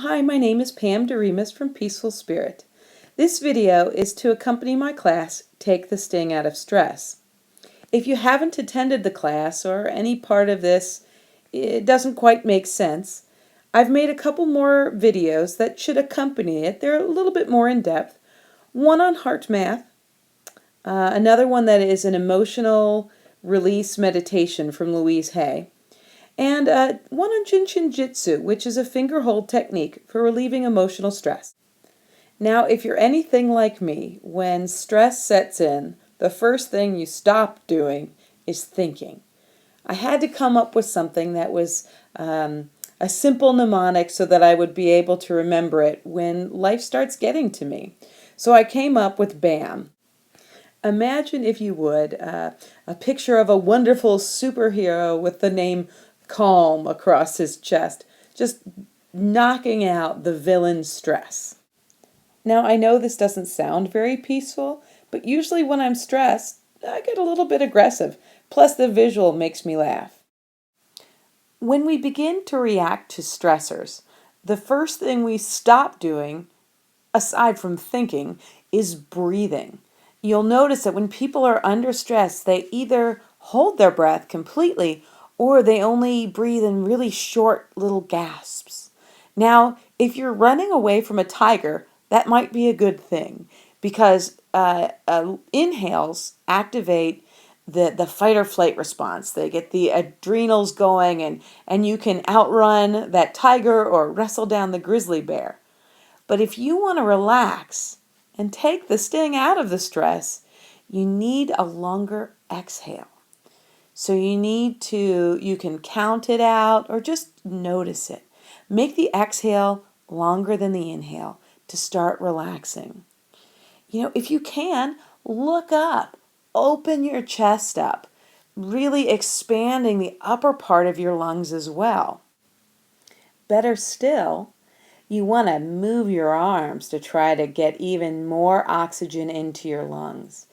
Hi, my name is Pam Doremus from Peaceful Spirit. This video is to accompany my class, Take the Sting Out of Stress. If you haven't attended the class or any part of this, it doesn't quite make sense, I've made a couple more videos that should accompany it. They're a little bit more in depth. One on HeartMath, another one that is an emotional release meditation from Louise Hay, and one on Jinshin Jitsu, which is a finger hold technique for relieving emotional stress. Now, if you're anything like me, when stress sets in, the first thing you stop doing is thinking. I had to come up with something that was a simple mnemonic so that I would be able to remember it when life starts getting to me. So I came up with BAM. Imagine, if you would, a picture of a wonderful superhero with the name Calm across his chest, just knocking out the villain's stress. Now, I know this doesn't sound very peaceful, but usually when I'm stressed, I get a little bit aggressive. Plus, the visual makes me laugh. When we begin to react to stressors, the first thing we stop doing, aside from thinking, is breathing. You'll notice that when people are under stress, they either hold their breath completely or they only breathe in really short little gasps. Now, if you're running away from a tiger, that might be a good thing because inhales activate the fight or flight response. They get the adrenals going and you can outrun that tiger or wrestle down the grizzly bear. But if you want to relax and take the sting out of the stress, you need a longer exhale. So you can count it out or just notice it. Make the exhale longer than the inhale to start relaxing. If you can, look up, open your chest up, really expanding the upper part of your lungs as well. Better still, you want to move your arms to try to get even more oxygen into your lungs.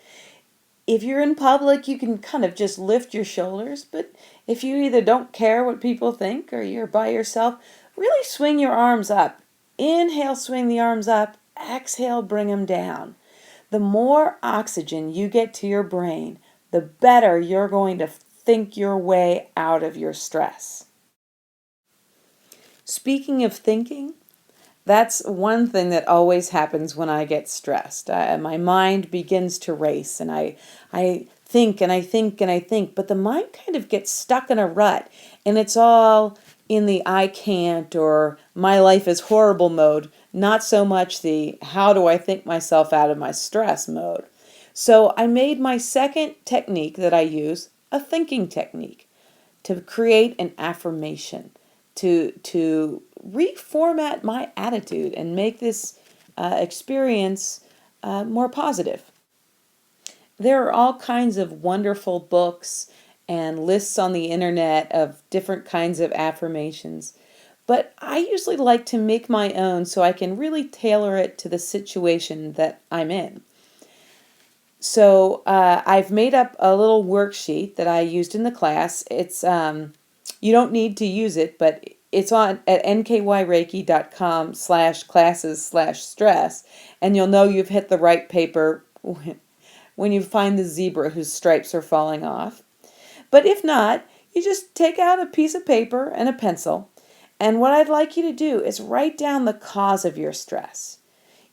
If you're in public, you can kind of just lift your shoulders, but if you either don't care what people think or you're by yourself, really swing your arms up. Inhale, swing the arms up. Exhale, bring them down. The more oxygen you get to your brain, the better you're going to think your way out of your stress. Speaking of thinking, that's one thing that always happens when I get stressed. My mind begins to race and I think and I think and I think, but the mind kind of gets stuck in a rut and it's all in the I can't or my life is horrible mode, not so much the how do I think myself out of my stress mode. So I made my second technique that I use a thinking technique to create an affirmation, to reformat my attitude and make this experience more positive. There are all kinds of wonderful books and lists on the internet of different kinds of affirmations, but I usually like to make my own so I can really tailor it to the situation that I'm in. So I've made up a little worksheet that I used in the class. It's you don't need to use it, but it's on at nkyrreiki.com/classes/stress, and you'll know you've hit the right paper when you find the zebra whose stripes are falling off. But if not, you just take out a piece of paper and a pencil, and what I'd like you to do is write down the cause of your stress.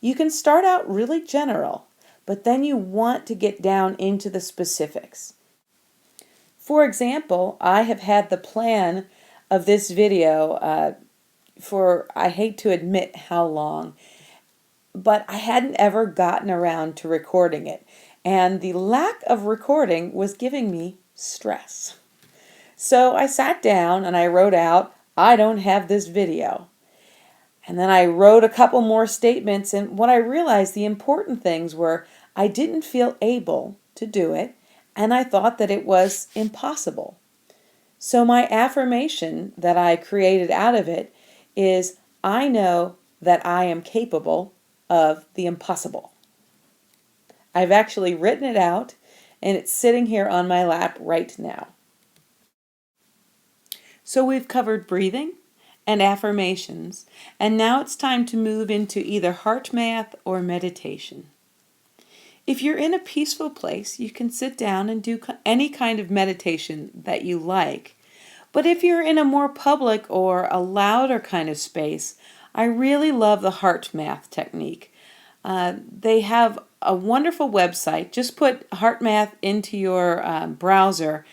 You can start out really general, but then you want to get down into the specifics. For example, I have had the plan of this video for, I hate to admit how long, but I hadn't ever gotten around to recording it. And the lack of recording was giving me stress. So I sat down and I wrote out, I don't have this video. And then I wrote a couple more statements, and what I realized the important things were I didn't feel able to do it, and I thought that it was impossible. So my affirmation that I created out of it is, I know that I am capable of the impossible. I've actually written it out, and it's sitting here on my lap right now. So we've covered breathing, and affirmations, and now it's time to move into either HeartMath or meditation. If you're in a peaceful place, you can sit down and do any kind of meditation that you like. But if you're in a more public or a louder kind of space, I really love the HeartMath technique. They have a wonderful website. Just put HeartMath into your browser,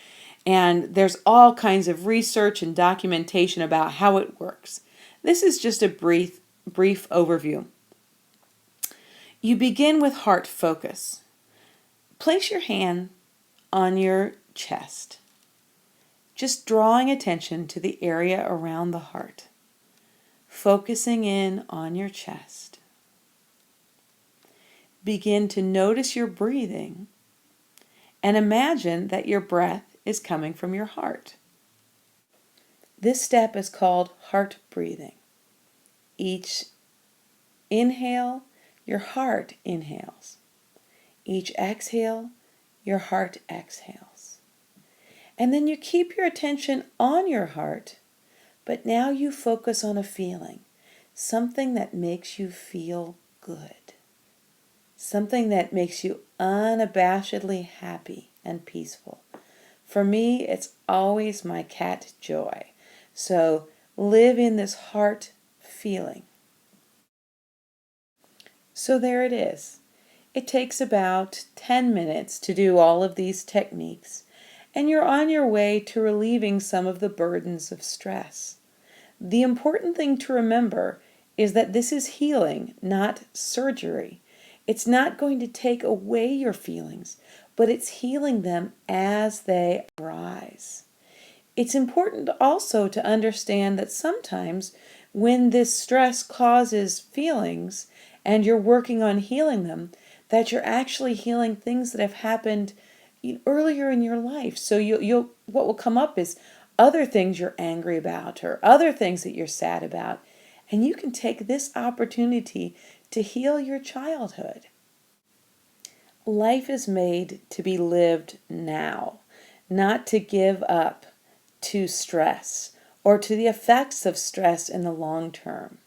and there's all kinds of research and documentation about how it works. This is just a brief overview. You begin with heart focus. Place your hand on your chest, just drawing attention to the area around the heart, focusing in on your chest. Begin to notice your breathing and imagine that your breath is coming from your heart. This step is called heart breathing. Each inhale, your heart inhales. Each exhale, your heart exhales. And then you keep your attention on your heart, but now you focus on a feeling, something that makes you feel good, something that makes you unabashedly happy and peaceful. For me, it's always my cat Joy. So live in this heart feeling. So there it is. It takes about 10 minutes to do all of these techniques, and you're on your way to relieving some of the burdens of stress. The important thing to remember is that this is healing, not surgery. It's not going to take away your feelings, but it's healing them as they arise. It's important also to understand that sometimes when this stress causes feelings and you're working on healing them, that you're actually healing things that have happened earlier in your life. So what will come up is other things you're angry about or other things that you're sad about. And you can take this opportunity to heal your childhood. Life is made to be lived now, not to give up to stress or to the effects of stress in the long term.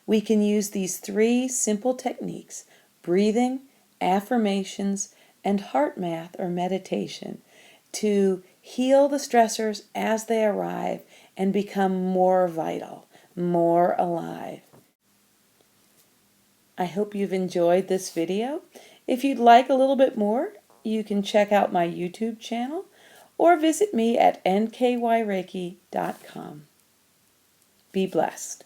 We can use these 3 simple techniques: breathing, affirmations, and HeartMath or meditation to heal the stressors as they arrive and become more vital, more alive. I hope you've enjoyed this video. If you'd like a little bit more, you can check out my YouTube channel or visit me at nkyrreiki.com. Be blessed.